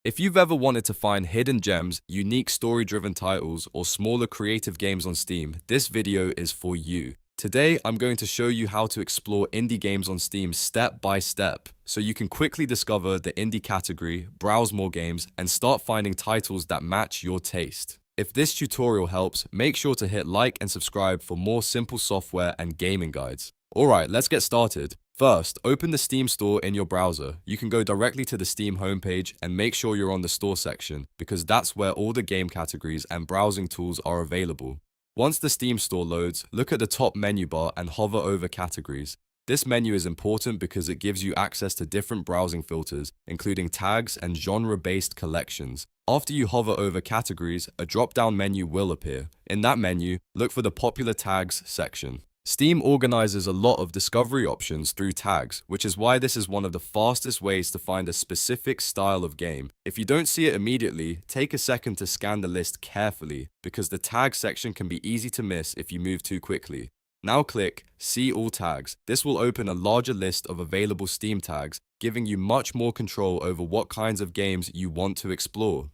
If you've ever wanted to find hidden gems, unique story-driven titles, or smaller creative games on Steam, this video is for you. Today, I'm going to show you how to explore indie games on Steam step by step, so you can quickly discover the indie category, browse more games, and start finding titles that match your taste. If this tutorial helps, make sure to hit like and subscribe for more simple software and gaming guides. Alright, let's get started. First, open the Steam store in your browser. You can go directly to the Steam homepage and make sure you're on the store section, because that's where all the game categories and browsing tools are available. Once the Steam store loads, look at the top menu bar and hover over categories. This menu is important because it gives you access to different browsing filters, including tags and genre-based collections. After you hover over categories, a drop-down menu will appear. In that menu, look for the popular tags section. Steam organizes a lot of discovery options through tags, which is why this is one of the fastest ways to find a specific style of game. If you don't see it immediately, take a second to scan the list carefully, because the tag section can be easy to miss if you move too quickly. Now click See All Tags. This will open a larger list of available Steam tags, giving you much more control over what kinds of games you want to explore.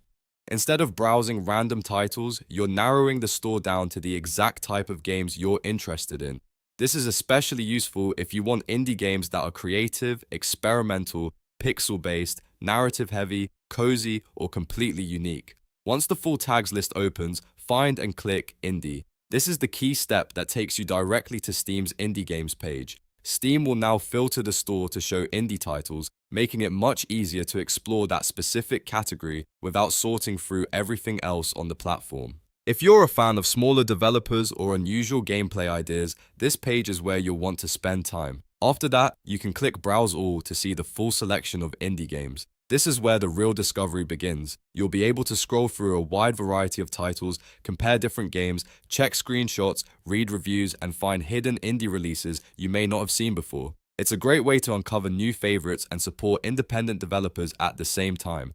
Instead of browsing random titles, you're narrowing the store down to the exact type of games you're interested in. This is especially useful if you want indie games that are creative, experimental, pixel-based, narrative-heavy, cozy, or completely unique. Once the full tags list opens, find and click Indie. This is the key step that takes you directly to Steam's Indie Games page. Steam will now filter the store to show indie titles, making it much easier to explore that specific category without sorting through everything else on the platform. If you're a fan of smaller developers or unusual gameplay ideas, this page is where you'll want to spend time. After that, you can click Browse All to see the full selection of indie games. This is where the real discovery begins. You'll be able to scroll through a wide variety of titles, compare different games, check screenshots, read reviews, and find hidden indie releases you may not have seen before. It's a great way to uncover new favorites and support independent developers at the same time.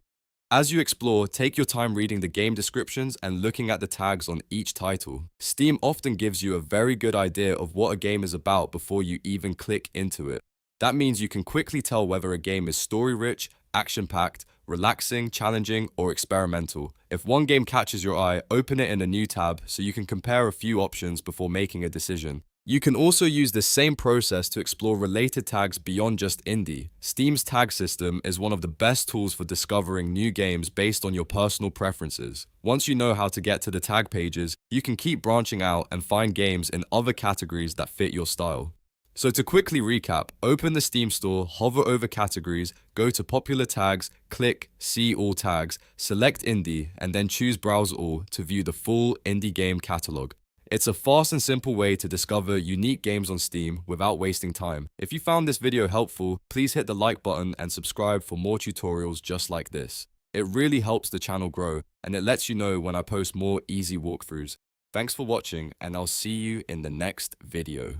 As you explore, take your time reading the game descriptions and looking at the tags on each title. Steam often gives you a very good idea of what a game is about before you even click into it. That means you can quickly tell whether a game is story-rich, action-packed, relaxing, challenging, or experimental. If one game catches your eye, open it in a new tab so you can compare a few options before making a decision. You can also use the same process to explore related tags beyond just indie. Steam's tag system is one of the best tools for discovering new games based on your personal preferences. Once you know how to get to the tag pages, you can keep branching out and find games in other categories that fit your style. So to quickly recap, open the Steam store, hover over categories, go to popular tags, click See All Tags, select Indie, and then choose Browse All to view the full indie game catalog. It's a fast and simple way to discover unique games on Steam without wasting time. If you found this video helpful, please hit the like button and subscribe for more tutorials just like this. It really helps the channel grow, and it lets you know when I post more easy walkthroughs. Thanks for watching, and I'll see you in the next video.